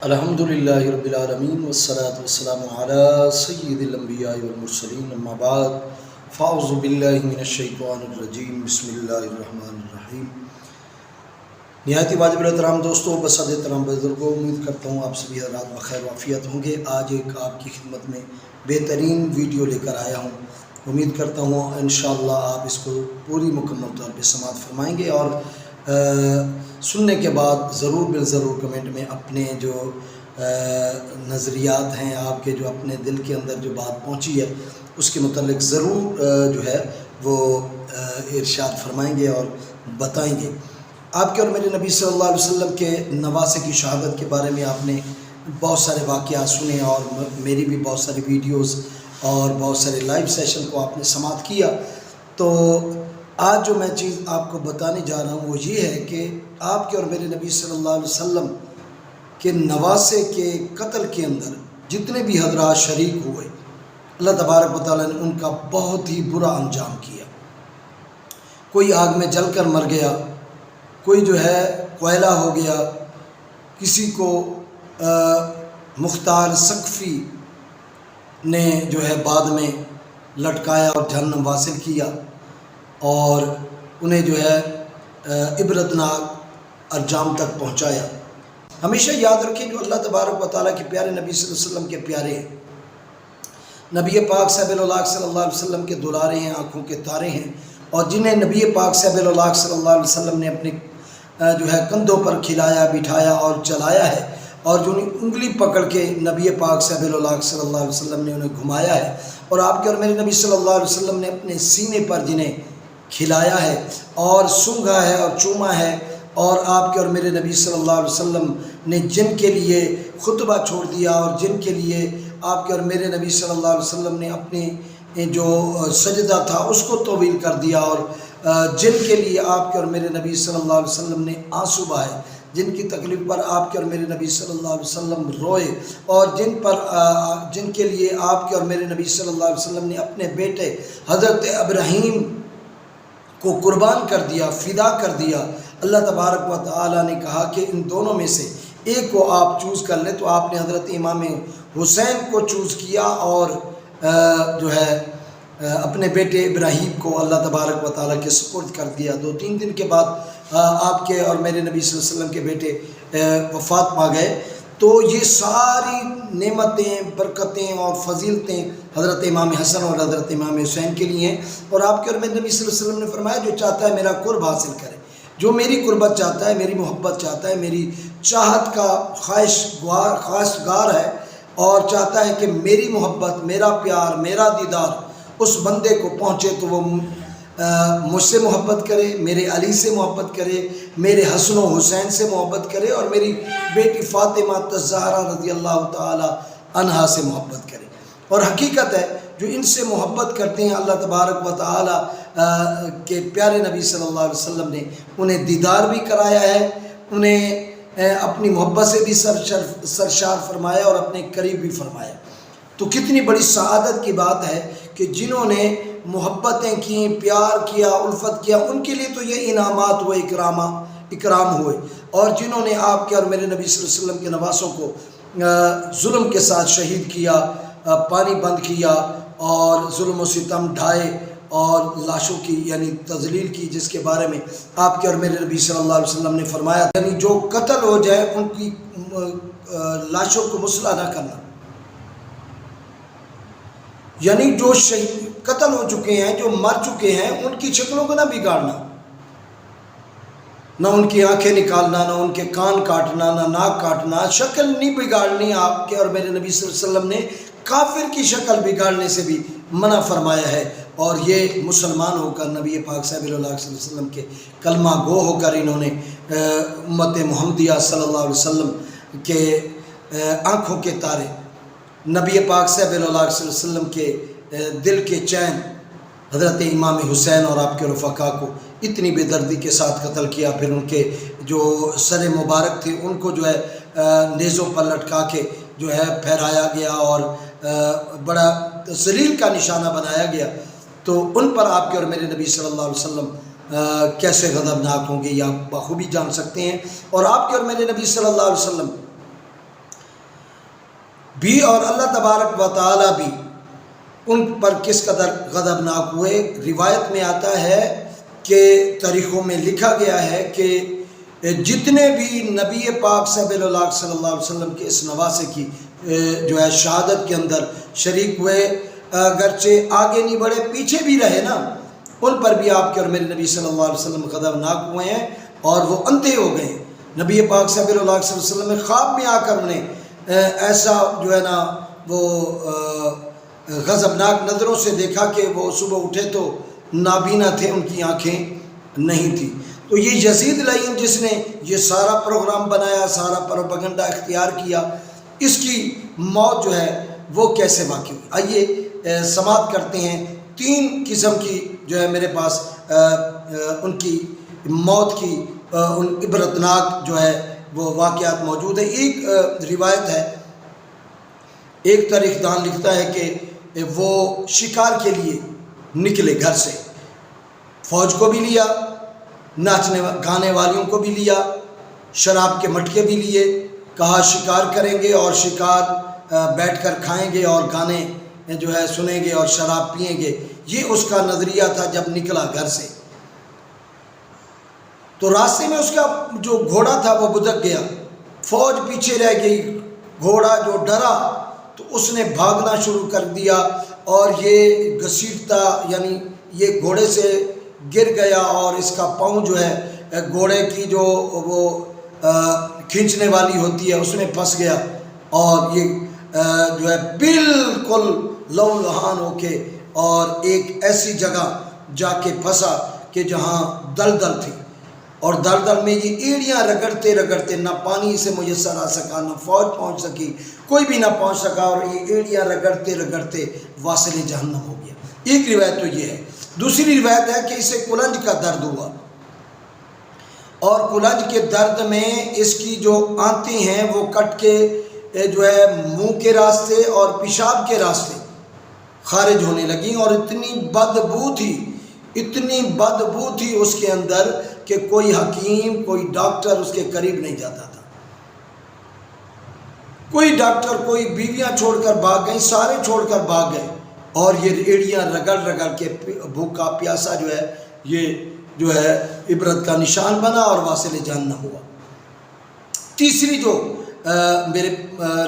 الحمدللہ رب العالمین والصلاة والسلام علی سید الانبیاء والمرسلین اما بعد فاعوذ باللہ من الشیطان الرجیم بسم اللہ الرحمن الرحیم۔ نہایت واجب الاحترام دوستوں، بصد احترام بزرگوں، امید کرتا ہوں آپ سبھی حضرات بخیر وعافیت ہوں گے۔ آج ایک آپ کی خدمت میں بہترین ویڈیو لے کر آیا ہوں۔ امید کرتا ہوں انشاءاللہ آپ اس کو پوری مکمل طور پہ سماعت فرمائیں گے اور سننے کے بعد ضرور بالضرور کمنٹ میں اپنے جو نظریات ہیں، آپ کے جو اپنے دل کے اندر جو بات پہنچی ہے اس کے متعلق ضرور جو ہے وہ ارشاد فرمائیں گے اور بتائیں گے۔ آپ کے اور میرے نبی صلی اللہ علیہ وسلم کے نواسے کی شہادت کے بارے میں آپ نے بہت سارے واقعات سنے اور میری بھی بہت ساری ویڈیوز اور بہت سارے لائیو سیشن کو آپ نے سماعت کیا۔ تو آج جو میں چیز آپ کو بتانے جا رہا ہوں وہ یہ ہے کہ آپ کے اور میرے نبی صلی اللہ علیہ وسلم کے نواسے کے قتل کے اندر جتنے بھی حضرات شریک ہوئے، اللہ تبارک و تعالیٰ نے ان کا بہت ہی برا انجام کیا۔ کوئی آگ میں جل کر مر گیا، کوئی جو ہے کوئلہ ہو گیا، کسی کو مختار ثقفی نے جو ہے بعد میں لٹکایا اور جہنم واصل کیا اور انہیں جو ہے عبرتناک انجام تک پہنچایا۔ ہمیشہ یاد رکھیں جو اللہ تبارک و تعالیٰ کے پیارے نبی صلی اللہ علیہ وسلم کے پیارے ہیں، نبی پاک صاحب الولاق صلی اللہ علیہ وسلم کے دلارے ہیں، آنکھوں کے تارے ہیں، اور جنہیں نبی پاک صاحب الولاق صلی اللہ علیہ وسلم نے اپنے جو ہے کندھوں پر کھلایا، بٹھایا اور چلایا ہے، اور جو انگلی پکڑ کے نبی پاک صاحب الولاق صلی اللہ علیہ وسلم نے انہیں گھمایا ہے، اور آپ کے اور میرے نبی صلی اللہ علیہ وسلم نے اپنے سینے پر جنہیں کھلایا ہے اور سونگھا ہے اور چوما ہے، اور آپ کے اور میرے نبی صلی اللہ علیہ وسلم نے جن کے لیے خطبہ چھوڑ دیا اور جن کے لیے آپ کے اور میرے نبی صلی اللہ علیہ وسلم نے اپنے جو سجدہ تھا اس کو طویل کر دیا، اور جن کے لیے آپ کے اور میرے نبی صلی اللہ علیہ وسلم نے آنسو بہائے، جن کی تکلیف پر آپ کے اور میرے نبی صلی اللہ علیہ وسلم روئے، اور جن کے لیے آپ کے اور میرے نبی صلی اللہ علیہ وسلم نے اپنے بیٹے حضرت ابراہیم کو قربان کر دیا، فدا کر دیا۔ اللہ تبارک و تعالیٰ نے کہا کہ ان دونوں میں سے ایک کو آپ چوز کر لیں، تو آپ نے حضرت امام حسین کو چوز کیا اور جو ہے اپنے بیٹے ابراہیم کو اللہ تبارک و تعالیٰ کے سپرد کر دیا۔ 2-3 دن کے بعد آپ کے اور میرے نبی صلی اللہ علیہ وسلم کے بیٹے وفات پا گئے۔ تو یہ ساری نعمتیں، برکتیں اور فضیلتیں حضرت امام حسن اور حضرت امام حسین کے لیے ہیں، اور آپ کے اور میرے نبی صلی اللہ علیہ وسلم نے فرمایا جو چاہتا ہے میرا قرب حاصل کرے، جو میری قربت چاہتا ہے، میری محبت چاہتا ہے، میری چاہت کا خواہشگار ہے اور چاہتا ہے کہ میری محبت، میرا پیار، میرا دیدار اس بندے کو پہنچے، تو وہ مجھ سے محبت کرے، میرے علی سے محبت کرے، میرے حسن و حسین سے محبت کرے، اور میری بیٹی فاطمہ الزہرا رضی اللہ تعالی عنہا سے محبت کرے۔ اور حقیقت ہے جو ان سے محبت کرتے ہیں، اللہ تبارک و تعالی کے پیارے نبی صلی اللہ علیہ وسلم نے انہیں دیدار بھی کرایا ہے، انہیں اپنی محبت سے بھی سرشار فرمایا اور اپنے قریب بھی فرمایا۔ تو کتنی بڑی سعادت کی بات ہے کہ جنہوں نے محبتیں کی، پیار کیا، الفت کیا، ان کے لیے تو یہ انعامات ہوئے، اکرام ہوئے، اور جنہوں نے آپ کے اور میرے نبی صلی اللہ علیہ وسلم کے نواسوں کو ظلم کے ساتھ شہید کیا، پانی بند کیا اور ظلم و ستم ڈھائے اور لاشوں کی یعنی تذلیل کی، جس کے بارے میں آپ کے اور میرے نبی صلی اللہ علیہ وسلم نے فرمایا یعنی جو قتل ہو جائے ان کی لاشوں کو مسلح نہ کرنا، یعنی جو قتل ہو چکے ہیں، جو مر چکے ہیں، ان کی شکلوں کو نہ بگاڑنا، نہ ان کی آنکھیں نکالنا، نہ ان کے کان کاٹنا، نہ ناک کاٹنا، شکل نہیں بگاڑنی۔ آپ کے اور میرے نبی صلی اللہ علیہ وسلم نے کافر کی شکل بگاڑنے سے بھی منع فرمایا ہے، اور یہ مسلمان ہو کر نبی پاک صاحب الولاق صلی اللہ علیہ وسلم کے کلمہ گو ہو کر انہوں نے امت محمدیہ صلی اللہ علیہ وسلم کے آنکھوں کے تارے، نبی پاک صاحب الولاق صلی اللہ علیہ وسلم کے دل کے چین حضرت امام حسین اور آپ کے رفقا کو اتنی بے دردی کے ساتھ قتل کیا۔ پھر ان کے جو سر مبارک تھے ان کو جو ہے نیزوں پر لٹکا کے جو ہے پھیرایا گیا اور بڑا ذلیل کا نشانہ بنایا گیا۔ تو ان پر آپ کے اور میرے نبی صلی اللہ علیہ وسلم کیسے غضبناک ہوں گے یہ آپ بخوبی جان سکتے ہیں۔ اور آپ کے اور میرے نبی صلی اللہ علیہ وسلم بھی اور اللہ تبارک و تعالیٰ بھی ان پر کس قدر غضبناک ہوئے۔ روایت میں آتا ہے کہ تاریخوں میں لکھا گیا ہے کہ جتنے بھی نبی پاک صلی اللہ علیہ وسلم کے اس نواسے کی جو ہے شہادت کے اندر شریک ہوئے، اگرچہ آگے نہیں بڑھے پیچھے بھی رہے نا، ان پر بھی آپ کے اور میرے نبی صلی اللہ علیہ وسلم غضبناک ہوئے ہیں اور وہ اندھے ہو گئے۔ نبی پاک صلی اللہ علیہ وسلم نے خواب میں آ کر انہیں ایسا جو ہے نا وہ غضبناک نظروں سے دیکھا کہ وہ صبح اٹھے تو نابینا تھے، ان کی آنکھیں نہیں تھیں۔ تو یہ یزید لعین جس نے یہ سارا پروگرام بنایا، سارا پروپیگنڈا اختیار کیا، اس کی موت جو ہے وہ کیسے واقع ہوئی؟ آئیے سماعت کرتے ہیں۔ 3 قسم کی جو ہے میرے پاس ان کی موت کی ان عبرتناک جو ہے وہ واقعات موجود ہیں۔ ایک روایت ہے، ایک تاریخ دان لکھتا ہے کہ وہ شکار کے لیے نکلے گھر سے، فوج کو بھی لیا، ناچنے گانے والیوں کو بھی لیا، شراب کے مٹکے بھی لیے، کہا شکار کریں گے اور شکار بیٹھ کر کھائیں گے اور گانے جو ہے سنیں گے اور شراب پئیں گے۔ یہ اس کا نظریہ تھا جب نکلا گھر سے۔ تو راستے میں اس کا جو گھوڑا تھا وہ بدک گیا، فوج پیچھے رہ گئی، گھوڑا جو ڈرا تو اس نے بھاگنا شروع کر دیا اور یہ گھسیٹتا، یعنی یہ گھوڑے سے گر گیا اور اس کا پاؤں جو ہے گھوڑے کی جو وہ کھینچنے والی ہوتی ہے اس میں پھنس گیا اور یہ جو ہے بالکل لہولہان ہو کے اور ایک ایسی جگہ جا کے پھنسا کہ جہاں دلدل تھی، اور دلدل میں یہ ایڑیاں رگڑتے رگڑتے نہ پانی سے میسر آ سکا، نہ فوج پہنچ سکی، کوئی بھی نہ پہنچ سکا، اور یہ ایڑیاں رگڑتے رگڑتے واصل جہنم ہو گیا۔ ایک روایت تو یہ ہے۔ دوسری روایت ہے کہ اسے کلنج کا درد ہوا، اور کلنج کے درد میں اس کی جو آنتیں ہیں وہ کٹ کے جو ہے منہ کے راستے اور پیشاب کے راستے خارج ہونے لگیں، اور اتنی بدبو تھی اس کے اندر کہ کوئی حکیم، کوئی ڈاکٹر اس کے قریب نہیں جاتا تھا۔ کوئی ڈاکٹر، کوئی بیویاں چھوڑ کر بھاگ گئیں، سارے چھوڑ کر بھاگ گئے، اور یہ ایڑیاں رگڑ رگڑ کے بھوکا پیاسا جو ہے یہ جو ہے عبرت کا نشان بنا اور واصل جہنم ہوا۔ تیسری جو میرے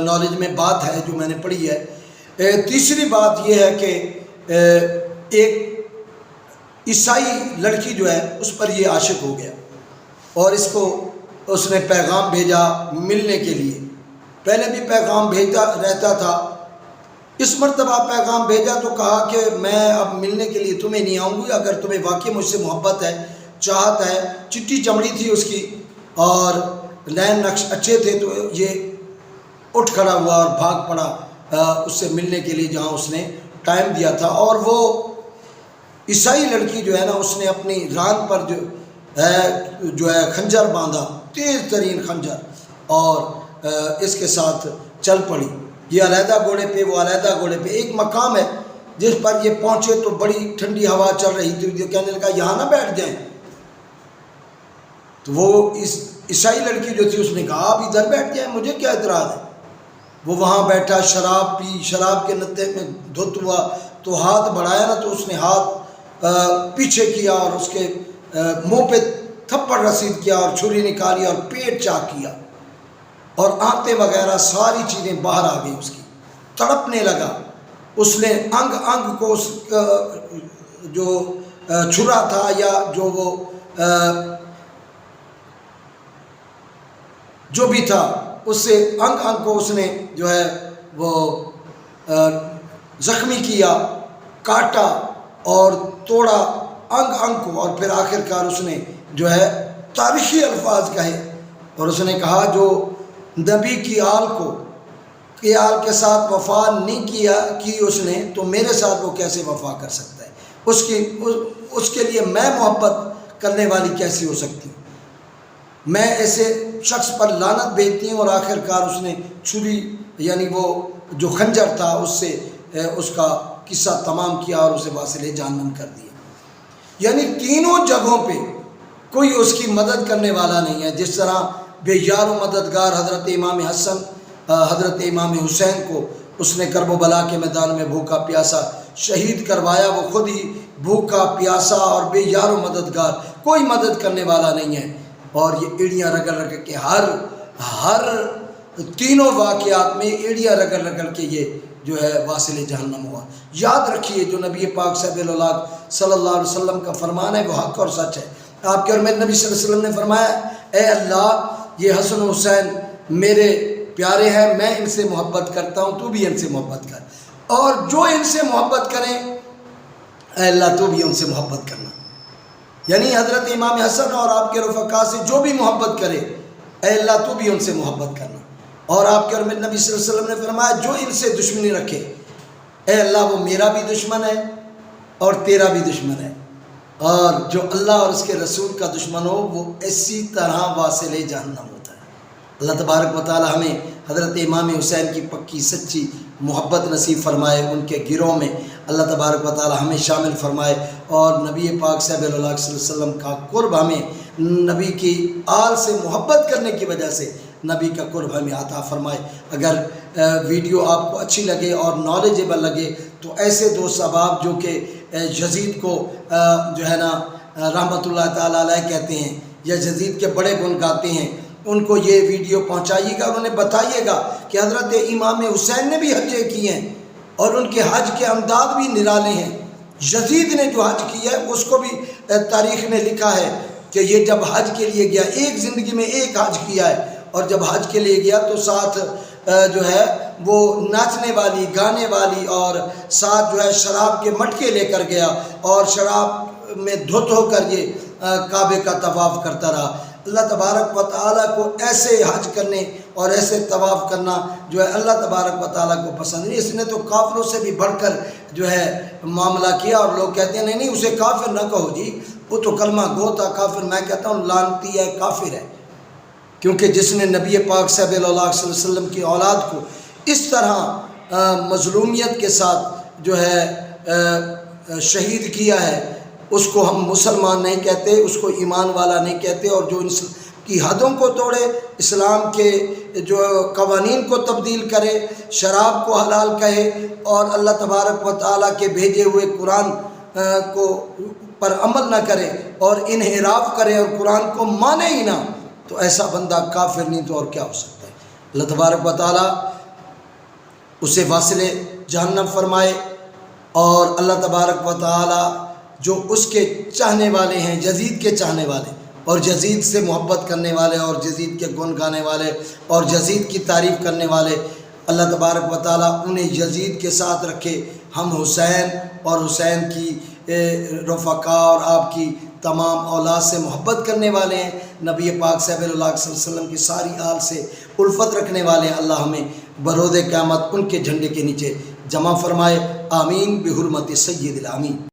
نالج میں بات ہے جو میں نے پڑھی ہے، تیسری بات یہ ہے کہ ایک عیسائی لڑکی جو ہے اس پر یہ عاشق ہو گیا اور اس نے پیغام بھیجا ملنے کے لیے۔ پہلے بھی پیغام بھیجتا رہتا تھا، اس مرتبہ پیغام بھیجا تو کہا کہ میں اب ملنے کے لیے تمہیں نہیں آؤں گی، اگر تمہیں واقعی مجھ سے محبت ہے، چاہت ہے۔ چٹی چمڑی تھی اس کی اور لین نقش اچھے تھے، تو یہ اٹھ کھڑا ہوا اور بھاگ پڑا اس سے ملنے کے لیے جہاں اس نے ٹائم دیا تھا۔ اور وہ عیسائی لڑکی جو ہے نا، اس نے اپنی ران پر جو ہے خنجر باندھا، تیز ترین خنجر، اور اس کے ساتھ چل پڑی۔ یہ علیحدہ گھوڑے پہ، وہ علیحدہ گھوڑے پہ۔ ایک مقام ہے جس پر یہ پہنچے تو بڑی ٹھنڈی ہوا چل رہی تھی، جو کہنے لگا یہاں نہ بیٹھ جائیں۔ تو وہ عیسائی لڑکی جو تھی اس نے کہا آپ ادھر بیٹھ جائیں، مجھے کیا اعتراض ہے۔ وہ وہاں بیٹھا، شراب پی، شراب کے نتے میں دھت ہوا، تو ہاتھ بڑھایا نا تو اس نے ہاتھ پیچھے کیا اور اس کے منہ پہ تھپڑ رسید کیا اور چھری نکالی اور پیٹ چاک کیا، اور آنتیں وغیرہ ساری چیزیں باہر آ گئی، اس کی تڑپنے لگا۔ اس نے انگ انگ کو اس جو چھرا تھا یا جو وہ جو بھی تھا اس سے انگ انگ کو اس نے جو ہے وہ زخمی کیا، کاٹا اور توڑا انگ انگ کو، اور پھر آخر کار اس نے جو ہے تاریخی الفاظ کہے، اور اس نے کہا جو نبی کی آل کے ساتھ وفا نہیں کی اس نے، تو میرے ساتھ وہ کیسے وفا کر سکتا ہے؟ اس کے لیے میں محبت کرنے والی کیسی ہو سکتی ہوں؟ میں ایسے شخص پر لعنت بھیجتی ہوں۔ اور آخر کار اس نے چھری، یعنی وہ جو خنجر تھا، اس سے اس کا قصہ تمام کیا اور اسے واصل جہنم کر دیا۔ یعنی تینوں جگہوں پہ کوئی اس کی مدد کرنے والا نہیں ہے۔ جس طرح بے یار و مددگار حضرت امام حسن حضرت امام حسین کو اس نے کربلا کے میدان میں بھوکا پیاسا شہید کروایا، وہ خود ہی بھوکا پیاسا اور بے یار و مددگار، کوئی مدد کرنے والا نہیں ہے، اور یہ ایڑیاں رگڑ رگڑ کے ہر تینوں واقعات میں ایڑیاں رگڑ رگڑ کے یہ جو ہے واصل جہنم ہوا۔ یاد رکھیے جو نبی پاک صلی اللہ علیہ وسلم کا فرمان ہے وہ حق اور سچ ہے۔ آپ کے اور میرے نبی صلی اللہ علیہ وسلم نے فرمایا، اے اللہ یہ حسن و حسین میرے پیارے ہیں، میں ان سے محبت کرتا ہوں، تو بھی ان سے محبت کر، اور جو ان سے محبت کریں اے اللہ تو بھی ان سے محبت کرنا۔ یعنی حضرت امام حسن اور آپ کے رفقا سے جو بھی محبت کرے اے اللہ تو بھی ان سے محبت کرنا۔ اور آپ کے اور میرے نبی صلی اللہ علیہ وسلم نے فرمایا جو ان سے دشمنی رکھے اے اللہ وہ میرا بھی دشمن ہے اور تیرا بھی دشمن ہے، اور جو اللہ اور اس کے رسول کا دشمن ہو وہ اسی طرح واصل جہنم ہوتا ہے۔ اللہ تبارک و تعالی ہمیں حضرت امام حسین کی پکی سچی محبت نصیب فرمائے، ان کے گروہ میں اللہ تبارک و تعالی ہمیں شامل فرمائے، اور نبی پاک صلی اللہ علیہ وسلم کا قرب ہمیں نبی کی آل سے محبت کرنے کی وجہ سے نبی کا قرب ہمیں عطا فرمائے۔ اگر ویڈیو آپ کو اچھی لگے اور نالجیبل لگے تو ایسے دوست احباب جو کہ یزید کو جو ہے نا رحمۃ اللہ تعالیٰ علیہ کہتے ہیں یا یزید کے بڑے گن گاتے ہیں، ان کو یہ ویڈیو پہنچائیے گا اور انہیں بتائیے گا کہ حضرت امام حسین نے بھی حج کیے ہیں اور ان کے حج کے امداد بھی نرالے ہیں۔ یزید نے جو حج کیا ہے اس کو بھی تاریخ میں لکھا ہے کہ یہ جب حج کے لیے گیا، ایک زندگی میں ایک حج کیا ہے، اور جب حج کے لیے گیا تو ساتھ جو ہے وہ ناچنے والی، گانے والی، اور ساتھ جو ہے شراب کے مٹکے لے کر گیا، اور شراب میں دھت ہو کر یہ کعبے کا طواف کرتا رہا۔ اللہ تبارک و تعالیٰ کو ایسے حج کرنے اور ایسے طواف کرنا جو ہے اللہ تبارک و تعالیٰ کو پسند نہیں۔ اس نے تو کافروں سے بھی بڑھ کر جو ہے معاملہ کیا، اور لوگ کہتے ہیں نہیں اسے کافر نہ کہو جی، وہ تو کلمہ گو تھا کافر۔ میں کہتا ہوں لعنتی ہے، کافر ہے، کیونکہ جس نے نبی پاک صلی اللہ علیہ وسلم کی اولاد کو اس طرح مظلومیت کے ساتھ جو ہے شہید کیا ہے، اس کو ہم مسلمان نہیں کہتے، اس کو ایمان والا نہیں کہتے، اور جو کی حدوں کو توڑے، اسلام کے جو قوانین کو تبدیل کرے، شراب کو حلال کہے، اور اللہ تبارک و تعالیٰ کے بھیجے ہوئے قرآن کو پر عمل نہ کرے اور انحراف کرے اور قرآن کو مانے ہی نہ، تو ایسا بندہ کافر نہیں تو اور کیا ہو سکتا ہے۔ اللہ تبارک و تعالیٰ اسے واصل جہنم فرمائے، اور اللہ تبارک و تعالیٰ جو اس کے چاہنے والے ہیں، یزید کے چاہنے والے اور یزید سے محبت کرنے والے اور یزید کے گن گانے والے اور یزید کی تعریف کرنے والے، اللہ تبارک و تعالیٰ انہیں یزید کے ساتھ رکھے۔ ہم حسین اور حسین کی رفقا اور آپ کی تمام اولاد سے محبت کرنے والے ہیں، نبی پاک صلی اللہ علیہ وسلم کی ساری آل سے الفت رکھنے والے ہیں۔ اللہ ہمیں بروز قیامت ان کے جھنڈے کے نیچے جمع فرمائے، آمین بحرمت سید الامین۔